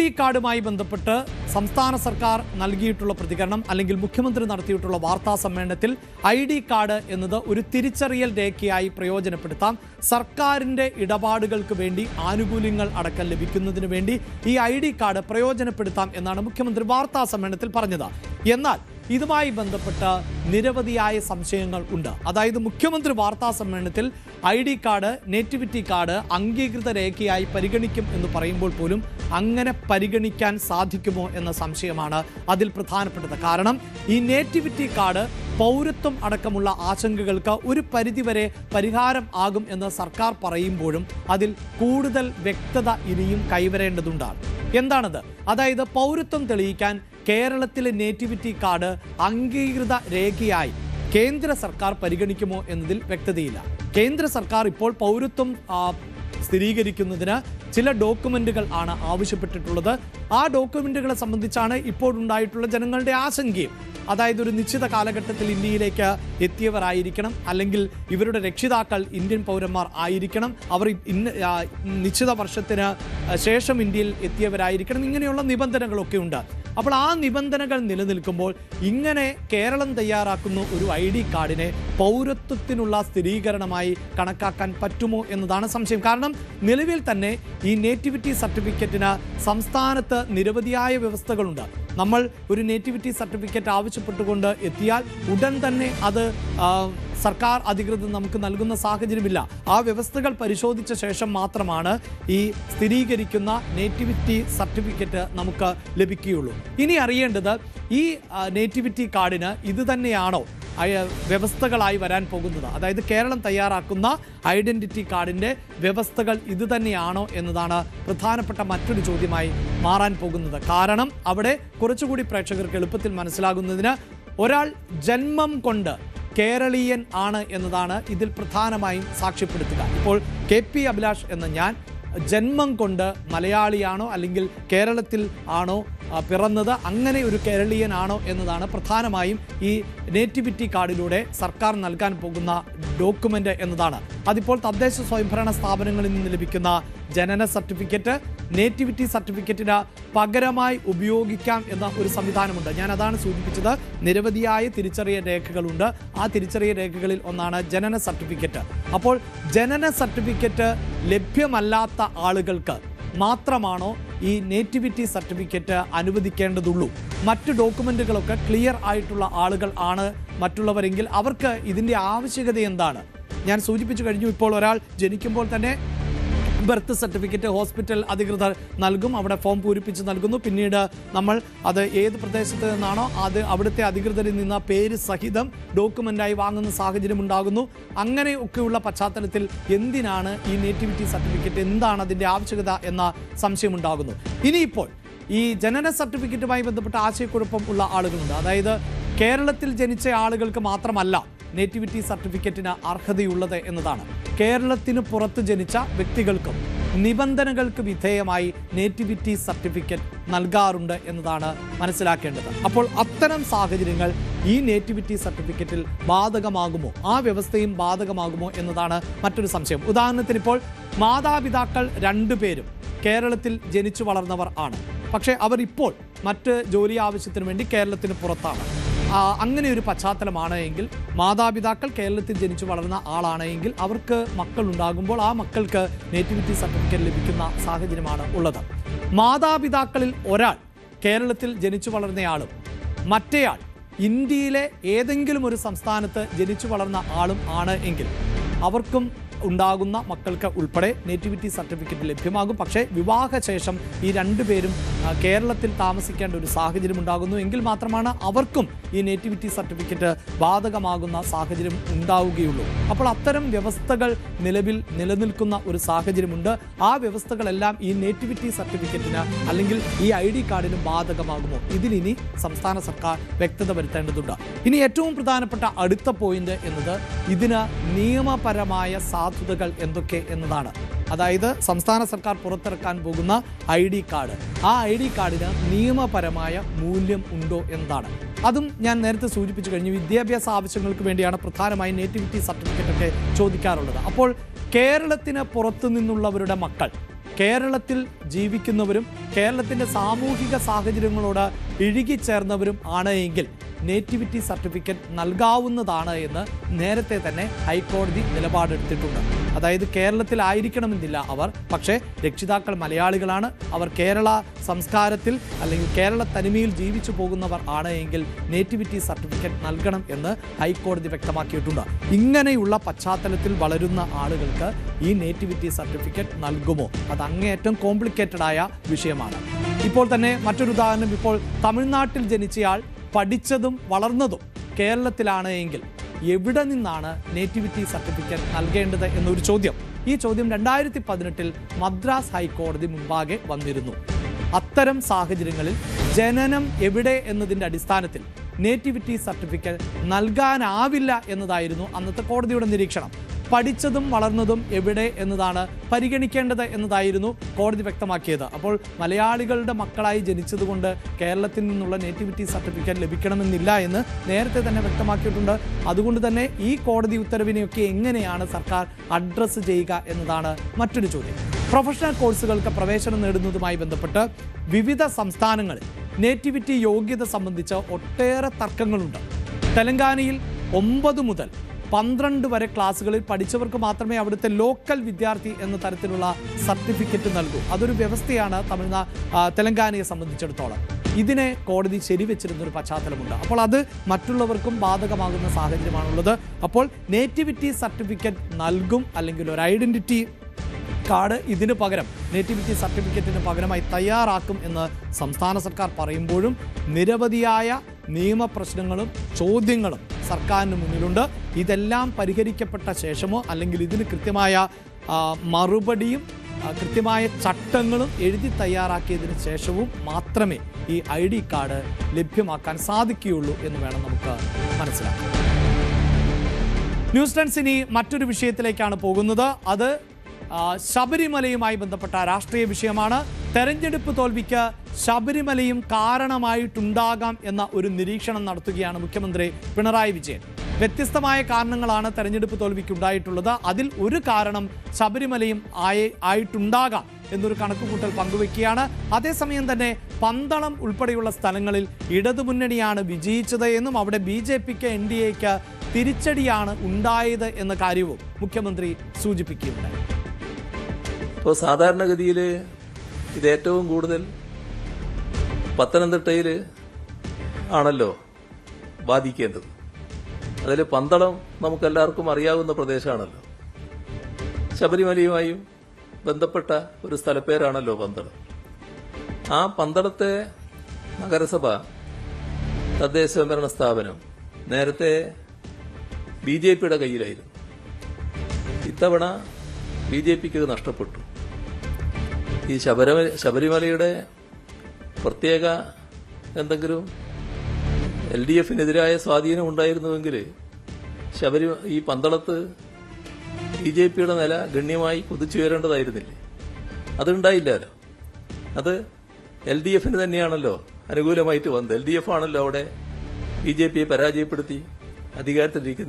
D കാർഡുമായി ബന്ധപ്പെട്ട് സംസ്ഥാന സർക്കാർ നൽകിയിട്ടുള്ള പ്രതികരണം അല്ലെങ്കിൽ മുഖ്യമന്ത്രി നടത്തിയിട്ടുള്ള വാർത്താ സമ്മേളനത്തിൽ ID കാർഡ് എന്നത് ഒരു തിരിച്ചറിയൽ രേഖയായി പ്രയോജനപ്പെടുത്താം, സർക്കാരിൻ്റെ ഇടപാടുകൾക്ക് വേണ്ടി ആനുകൂല്യങ്ങൾ അടക്കം ലഭിക്കുന്നതിന് വേണ്ടി ഈ ID കാർഡ് പ്രയോജനപ്പെടുത്താം എന്നാണ് മുഖ്യമന്ത്രി വാർത്താ സമ്മേളനത്തിൽ പറഞ്ഞത്. എന്നാൽ ഇതുമായി ബന്ധപ്പെട്ട് നിരവധിയായ സംശയങ്ങൾ ഉണ്ട്. അതായത് മുഖ്യമന്ത്രി വാർത്താ സമ്മേളനത്തിൽ ID കാർഡ്, നേറ്റിവിറ്റി കാർഡ് അംഗീകൃത രേഖയായി പരിഗണിക്കും എന്ന് പറയുമ്പോൾ പോലും അങ്ങനെ പരിഗണിക്കാൻ സാധിക്കുമോ എന്ന സംശയമാണ് അതിൽ പ്രധാനപ്പെട്ടത്. കാരണം ഈ നേറ്റിവിറ്റി കാർഡ് പൗരത്വം അടക്കമുള്ള ആശങ്കകൾക്ക് ഒരു പരിധിവരെ പരിഹാരം ആകും എന്ന് സർക്കാർ പറയുമ്പോഴും അതിൽ കൂടുതൽ വ്യക്തത ഇനിയും കൈവരേണ്ടതുണ്ട്. എന്താണത്? അതായത് പൗരത്വം തെളിയിക്കാൻ കേരളത്തിലെ നേറ്റിവിറ്റി കാർഡ് അംഗീകൃത രേഖയായി കേന്ദ്ര സർക്കാർ പരിഗണിക്കുമോ എന്നതിൽ വ്യക്തതയില്ല. കേന്ദ്ര സർക്കാർ ഇപ്പോൾ പൗരത്വം സ്ഥിരീകരിക്കുന്നതിന് ചില ഡോക്യുമെന്റുകൾ ആണ് ആവശ്യപ്പെട്ടിട്ടുള്ളത്. ആ ഡോക്യുമെന്റുകളെ സംബന്ധിച്ചാണ് ഇപ്പോൾ ഉണ്ടായിട്ടുള്ള ജനങ്ങളുടെ ആശങ്കയും. അതായത് ഒരു നിശ്ചിത കാലഘട്ടത്തിൽ ഇന്ത്യയിലേക്ക് എത്തിയവരായിരിക്കണം, അല്ലെങ്കിൽ ഇവരുടെ രക്ഷിതാക്കൾ ഇന്ത്യൻ പൗരന്മാർ ആയിരിക്കണം, അവർ നിശ്ചിത വർഷത്തിന് ശേഷം ഇന്ത്യയിൽ എത്തിയവരായിരിക്കണം, ഇങ്ങനെയുള്ള നിബന്ധനകളൊക്കെ ഉണ്ട്. അപ്പോൾ ആ നിബന്ധനകൾ നിലനിൽക്കുമ്പോൾ ഇങ്ങനെ കേരളം തയ്യാറാക്കുന്ന ഒരു ID കാർഡിനെ പൗരത്വത്തിനുള്ള സ്ഥിരീകരണമായി കണക്കാക്കാൻ പറ്റുമോ എന്നതാണ് സംശയം. കാരണം നിലവിൽ തന്നെ ഈ നേറ്റിവിറ്റി സർട്ടിഫിക്കറ്റിന് സംസ്ഥാനത്ത് നിരവധിയായ വ്യവസ്ഥകളുണ്ട്. നമ്മൾ ഒരു നേറ്റിവിറ്റി സർട്ടിഫിക്കറ്റ് ആവശ്യപ്പെട്ടുകൊണ്ട് എത്തിയാൽ ഉടൻ തന്നെ അത് സർക്കാർ അധികൃതർ നമുക്ക് നൽകുന്ന സാഹചര്യമില്ല. ആ വ്യവസ്ഥകൾ പരിശോധിച്ച ശേഷം മാത്രമാണ് ഈ സ്ഥിരീകരിക്കുന്ന നേറ്റിവിറ്റി സർട്ടിഫിക്കറ്റ് നമുക്ക് ലഭിക്കുകയുള്ളൂ. ഇനി അറിയേണ്ടത് ഈ നേറ്റിവിറ്റി കാർഡിന് ഇത് തന്നെയാണോ വ്യവസ്ഥകളായി വരാൻ പോകുന്നത്? അതായത് കേരളം തയ്യാറാക്കുന്ന ഐഡന്റിറ്റി കാർഡിൻ്റെ വ്യവസ്ഥകൾ ഇത് തന്നെയാണോ എന്നതാണ് പ്രധാനപ്പെട്ട മറ്റൊരു ചോദ്യമായി മാറാൻ പോകുന്നത്. കാരണം അവിടെ കുറച്ചുകൂടി പ്രേക്ഷകർക്ക് എളുപ്പത്തിൽ മനസ്സിലാകുന്നതിന് ഒരാൾ ജന്മം കൊണ്ട് കേരളീയൻ ആണ് എന്നതാണ് ഇതിൽ പ്രധാനമായും സാക്ഷ്യപ്പെടുത്തുക. ഇപ്പോൾ KP അഭിലാഷ് എന്ന ഞാൻ ജന്മം കൊണ്ട് മലയാളിയാണോ അല്ലെങ്കിൽ കേരളത്തിൽ ആണോ പിറന്നത്, അങ്ങനെ ഒരു കേരളീയനാണോ എന്നതാണ് പ്രധാനമായും ഈ നേറ്റിവിറ്റി കാർഡിലൂടെ സർക്കാർ നൽകാൻ പോകുന്ന ഡോക്യുമെൻ്റ് എന്നതാണ്. അതിപ്പോൾ തദ്ദേശ സ്വയംഭരണ സ്ഥാപനങ്ങളിൽ നിന്ന് ലഭിക്കുന്ന ജനന സർട്ടിഫിക്കറ്റ് നേറ്റിവിറ്റി സർട്ടിഫിക്കറ്റിന് പകരമായി ഉപയോഗിക്കാം എന്ന ഒരു സംവിധാനമുണ്ട്. ഞാൻ അതാണ് സൂചിപ്പിച്ചത്. നിരവധിയായ തിരിച്ചറിയൽ രേഖകളുണ്ട്. ആ തിരിച്ചറിയൽ രേഖകളിൽ ഒന്നാണ് ജനന സർട്ടിഫിക്കറ്റ്. അപ്പോൾ ജനന സർട്ടിഫിക്കറ്റ് ലഭ്യമല്ലാത്ത ആളുകൾക്ക് മാത്രമാണോ ഈ നേറ്റിവിറ്റി സർട്ടിഫിക്കറ്റ് അനുവദിക്കേണ്ടതുള്ളൂ? മറ്റ് ഡോക്യുമെൻറ്റുകളൊക്കെ ക്ലിയർ ആയിട്ടുള്ള ആളുകൾ ആണ് മറ്റുള്ളവരെങ്കിൽ അവർക്ക് ഇതിൻ്റെ ആവശ്യകത എന്താണ്? ഞാൻ സൂചിപ്പിച്ചു കഴിഞ്ഞു. ഇപ്പോൾ ഒരാൾ ജനിക്കുമ്പോൾ തന്നെ ബർത്ത് സർട്ടിഫിക്കറ്റ് ഹോസ്പിറ്റൽ അധികൃതർ നൽകും, അവിടെ ഫോം പൂരിപ്പിച്ച് നൽകുന്നു. പിന്നീട് നമ്മൾ അത് ഏത് പ്രദേശത്ത് നിന്നാണോ അത് അവിടുത്തെ അധികൃതരിൽ നിന്ന് പേര് സഹിതം ഡോക്യുമെൻ്റായി വാങ്ങുന്ന സാഹചര്യം ഉണ്ടാകുന്നു. അങ്ങനെയൊക്കെയുള്ള പശ്ചാത്തലത്തിൽ എന്തിനാണ് ഈ നേറ്റിവിറ്റി സർട്ടിഫിക്കറ്റ്, എന്താണ് അതിൻ്റെ ആവശ്യകത എന്ന സംശയമുണ്ടാകുന്നു. ഇനിയിപ്പോൾ ഈ ജനന സർട്ടിഫിക്കറ്റുമായി ബന്ധപ്പെട്ട ആശയക്കുഴപ്പം ഉള്ള ആളുകളുണ്ട്. അതായത് കേരളത്തിൽ ജനിച്ച ആളുകൾക്ക് മാത്രമല്ല നേറ്റിവിറ്റി സർട്ടിഫിക്കറ്റിന് അർഹതയുള്ളത് എന്നതാണ്. കേരളത്തിന് പുറത്ത് ജനിച്ച വ്യക്തികൾക്കും നിബന്ധനകൾക്ക് വിധേയമായി നേറ്റിവിറ്റി സർട്ടിഫിക്കറ്റ് നൽകാറുണ്ട് എന്നതാണ് മനസ്സിലാക്കേണ്ടത്. അപ്പോൾ അത്തരം സാഹചര്യങ്ങൾ ഈ നേറ്റിവിറ്റി സർട്ടിഫിക്കറ്റിൽ ബാധകമാകുമോ, ആ വ്യവസ്ഥയും ബാധകമാകുമോ എന്നതാണ് മറ്റൊരു സംശയം. ഉദാഹരണത്തിന് ഇപ്പോൾ മാതാപിതാക്കൾ രണ്ടുപേരും കേരളത്തിൽ ജനിച്ചു വളർന്നവർ ആണ്, പക്ഷേ അവർ ഇപ്പോൾ മറ്റ് ജോലി ആവശ്യത്തിന് വേണ്ടി കേരളത്തിന് പുറത്താണ്. അങ്ങനെ ഒരു പശ്ചാത്തലമാണ് എങ്കിൽ, മാതാപിതാക്കൾ കേരളത്തിൽ ജനിച്ചു വളർന്ന ആളാണ് എങ്കിൽ അവർക്ക് മക്കൾ ഉണ്ടാകുമ്പോൾ ആ മക്കൾക്ക് നേറ്റിവിറ്റി സർട്ടിഫിക്കറ്റ് ലഭിക്കുന്ന സാഹചര്യമാണ് ഉള്ളത്. മാതാപിതാക്കളിൽ ഒരാൾ കേരളത്തിൽ ജനിച്ചു വളർന്നയാളും മറ്റേയാൾ ഇന്ത്യയിലെ ഏതെങ്കിലും ഒരു സംസ്ഥാനത്ത് ജനിച്ചു വളർന്ന ആളും ആണ് എങ്കിൽ അവർക്കും ഉണ്ടാകുന്ന മക്കൾക്ക് ഉൾപ്പെടെ നേറ്റിവിറ്റി സർട്ടിഫിക്കറ്റ് ലഭ്യമാകും. പക്ഷേ വിവാഹശേഷം ഈ രണ്ടുപേരും കേരളത്തിൽ താമസിക്കേണ്ട ഒരു സാഹചര്യം ഉണ്ടാകുന്നു എങ്കിൽ മാത്രമാണ് അവർക്കും ഈ നേറ്റിവിറ്റി സർട്ടിഫിക്കറ്റ് ബാധകമാകുന്ന സാഹചര്യം ഉണ്ടാവുകയുള്ളൂ. അപ്പോൾ അത്തരം വ്യവസ്ഥകൾ നിലവിൽ നിലനിൽക്കുന്ന ഒരു സാഹചര്യമുണ്ട്. ആ വ്യവസ്ഥകളെല്ലാം ഈ നേറ്റിവിറ്റി സർട്ടിഫിക്കറ്റിന് അല്ലെങ്കിൽ ഈ ID കാർഡിന് ബാധകമാകുമോ? ഇതിലിനി സംസ്ഥാന സർക്കാർ വ്യക്തത വരുത്തേണ്ടതുണ്ട്. ഇനി ഏറ്റവും പ്രധാനപ്പെട്ട അടുത്ത പോയിന്റ് എന്നത് ഇതിന് നിയമപരമായ സാധുതകൾ എന്തൊക്കെ എന്നതാണ്. അതായത് സംസ്ഥാന സർക്കാർ പുറത്തിറക്കാൻ പോകുന്ന ID കാർഡ്, ആ ID കാർഡിന് നിയമപരമായ മൂല്യം ഉണ്ടോ എന്നതാണ്. അതും ഞാൻ നേരത്തെ സൂചിപ്പിച്ചു കഴിഞ്ഞു. വിദ്യാഭ്യാസ ആവശ്യങ്ങൾക്ക് വേണ്ടിയാണ് പ്രധാനമായും നേറ്റിവിറ്റി സർട്ടിഫിക്കറ്റ് ഒക്കെ ചോദിക്കാറുള്ളത്. അപ്പോൾ കേരളത്തിന് പുറത്തു നിന്നുള്ളവരുടെ മക്കൾ കേരളത്തിൽ ജീവിക്കുന്നവരും കേരളത്തിൻ്റെ സാമൂഹിക സാഹചര്യങ്ങളോട് ഇഴുകിച്ചേർന്നവരും ആണ് എങ്കിൽ നേറ്റിവിറ്റി സർട്ടിഫിക്കറ്റ് നൽകാവുന്നതാണ് എന്ന് നേരത്തെ തന്നെ ഹൈക്കോടതി നിലപാടെടുത്തിട്ടുണ്ട്. അതായത് കേരളത്തിലായിരിക്കണമെന്നില്ല അവർ, പക്ഷേ രക്ഷിതാക്കൾ മലയാളികളാണ്, അവർ കേരള സംസ്കാരത്തിൽ അല്ലെങ്കിൽ കേരള തനിമയിൽ ജീവിച്ചു പോകുന്നവർ ആണ് എങ്കിൽ നേറ്റിവിറ്റി സർട്ടിഫിക്കറ്റ് നൽകണം എന്ന് ഹൈക്കോടതി വ്യക്തമാക്കിയിട്ടുണ്ട്. ഇങ്ങനെയുള്ള പശ്ചാത്തലത്തിൽ വളരുന്ന ആളുകൾക്ക് ഈ നേറ്റിവിറ്റി സർട്ടിഫിക്കറ്റ് നൽകുമോ? അത് അങ്ങേയറ്റം കോംപ്ലിക്കേറ്റഡ് ആയ വിഷയമാണ്. ഇപ്പോൾ തന്നെ മറ്റൊരു ഉദാഹരണം, ഇപ്പോൾ തമിഴ്നാട്ടിൽ ജനിച്ചയാൾ പഠിച്ചതും വളർന്നതും കേരളത്തിലാണ് എങ്കിൽ എവിടെ നിന്നാണ് നേറ്റിവിറ്റി സർട്ടിഫിക്കറ്റ് നൽകേണ്ടത് എന്നൊരു ചോദ്യം. ഈ ചോദ്യം 2018 മദ്രാസ് ഹൈക്കോടതി മുമ്പാകെ വന്നിരുന്നു. അത്തരം സാഹചര്യങ്ങളിൽ ജനനം എവിടെ എന്നതിൻ്റെ അടിസ്ഥാനത്തിൽ നേറ്റിവിറ്റി സർട്ടിഫിക്കറ്റ് നൽകാനാവില്ല എന്നതായിരുന്നു അന്നത്തെ കോടതിയുടെ നിരീക്ഷണം. പഠിച്ചതും വളർന്നതും എവിടെ എന്നതാണ് പരിഗണിക്കേണ്ടത് എന്നതായിരുന്നു കോടതി വ്യക്തമാക്കിയത്. അപ്പോൾ മലയാളികളുടെ മക്കളായി ജനിച്ചതുകൊണ്ട് കേരളത്തിൽ നിന്നുള്ള നേറ്റിവിറ്റി സർട്ടിഫിക്കറ്റ് ലഭിക്കണമെന്നില്ല എന്ന് നേരത്തെ തന്നെ വ്യക്തമാക്കിയിട്ടുണ്ട്. അതുകൊണ്ട് തന്നെ ഈ കോടതി ഉത്തരവിനെയൊക്കെ എങ്ങനെയാണ് സർക്കാർ അഡ്രസ്സ് ചെയ്യുക എന്നതാണ് മറ്റൊരു ചോദ്യം. പ്രൊഫഷണൽ കോഴ്സുകൾക്ക് പ്രവേശനം നേടുന്നതുമായി ബന്ധപ്പെട്ട് വിവിധ സംസ്ഥാനങ്ങളിൽ നേറ്റിവിറ്റി യോഗ്യത സംബന്ധിച്ച് ഒട്ടേറെ തർക്കങ്ങളുണ്ട്. തെലങ്കാനയിൽ 9 മുതൽ 12 വരെ ക്ലാസ്സുകളിൽ പഠിച്ചവർക്ക് മാത്രമേ അവിടുത്തെ ലോക്കൽ വിദ്യാർത്ഥി എന്ന തരത്തിലുള്ള സർട്ടിഫിക്കറ്റ് നൽകൂ. അതൊരു വ്യവസ്ഥയാണ് തെലങ്കാനയെ സംബന്ധിച്ചിടത്തോളം. ഇതിനെ കോടതി ശരിവെച്ചിരുന്നൊരു പശ്ചാത്തലമുണ്ട്. അപ്പോൾ അത് മറ്റുള്ളവർക്കും ബാധകമാകുന്ന സാഹചര്യമാണുള്ളത്. അപ്പോൾ നേറ്റിവിറ്റി സർട്ടിഫിക്കറ്റ് നൽകും, അല്ലെങ്കിൽ ഒരു ഐഡൻറ്റിറ്റി കാർഡ് ഇതിന് പകരം, നേറ്റിവിറ്റി സർട്ടിഫിക്കറ്റിന് പകരമായി തയ്യാറാക്കും എന്ന് സംസ്ഥാന സർക്കാർ പറയുമ്പോഴും നിരവധിയായ നിയമപ്രശ്നങ്ങളും ചോദ്യങ്ങളും സർക്കാരിന് മുന്നിലുണ്ട്. ഇതെല്ലാം പരിഹരിക്കപ്പെട്ട ശേഷമോ അല്ലെങ്കിൽ ഇതിന് കൃത്യമായ മറുപടിയും കൃത്യമായ ചട്ടങ്ങളും എഴുതി തയ്യാറാക്കിയതിന് ശേഷവും മാത്രമേ ഈ ID കാർഡ് ലഭ്യമാക്കാൻ സാധിക്കുകയുള്ളൂ എന്ന് വേണം നമുക്ക് മനസ്സിലാക്കാം. ന്യൂസ് ഡെസ്ക് ഇനി മറ്റൊരു വിഷയത്തിലേക്കാണ് പോകുന്നത്. അത് ശബരിമലയുമായി ബന്ധപ്പെട്ട രാഷ്ട്രീയ വിഷയമാണ്. തെരഞ്ഞെടുപ്പ് തോൽവിക്ക് ശബരിമലയും കാരണമായിട്ടുണ്ടാകാം എന്ന ഒരു നിരീക്ഷണം നടത്തുകയാണ് മുഖ്യമന്ത്രി പിണറായി വിജയൻ. വ്യത്യസ്തമായ കാരണങ്ങളാണ് തെരഞ്ഞെടുപ്പ് തോൽവിക്ക് ഉണ്ടായിട്ടുള്ളത്. അതിൽ ഒരു കാരണം ശബരിമലയും ആയിട്ടുണ്ടാകാം എന്നൊരു കണക്കുകൂട്ടൽ പങ്കുവയ്ക്കുകയാണ്. അതേസമയം തന്നെ പന്തളം ഉൾപ്പെടെയുള്ള സ്ഥലങ്ങളിൽ ഇടതുമുന്നണിയാണ് വിജയിച്ചത് എന്നും അവിടെ BJPക്ക് NDAക്ക് തിരിച്ചടിയാണ് ഉണ്ടായത് എന്ന കാര്യവും മുഖ്യമന്ത്രി സൂചിപ്പിക്കുകയുണ്ടായി. ഇപ്പോൾ സാധാരണഗതിയിൽ ഇത് ഏറ്റവും കൂടുതൽ പത്തനംതിട്ടയിൽ ആണല്ലോ ബാധിക്കേണ്ടത്. അതിൽ പന്തളം നമുക്കെല്ലാവർക്കും അറിയാവുന്ന പ്രദേശമാണല്ലോ. ശബരിമലയുമായും ബന്ധപ്പെട്ട ഒരു സ്ഥലപ്പേരാണല്ലോ പന്തളം. ആ പന്തളത്തെ നഗരസഭ തദ്ദേശ സ്വയംഭരണ സ്ഥാപനം നേരത്തെ BJPയുടെ കയ്യിലായിരുന്നു. ഇത്തവണ BJPക്ക് ഇത് നഷ്ടപ്പെട്ടു. ഈ ശബരിമലയുടെ പ്രത്യേക എന്തെങ്കിലും LDFനെതിരായ സ്വാധീനം ഉണ്ടായിരുന്നുവെങ്കിൽ ഈ പന്തളത്ത് BJPയുടെ നില ഗണ്യമായി കുതിച്ചുയരേണ്ടതായിരുന്നില്ലേ? അതുണ്ടായില്ലല്ലോ. അത് LDFന് തന്നെയാണല്ലോ അനുകൂലമായിട്ട് വന്നത്. LDF ആണല്ലോ അവിടെ BJPയെ പരാജയപ്പെടുത്തി അധികാരത്തിലിരിക്കുന്നത്.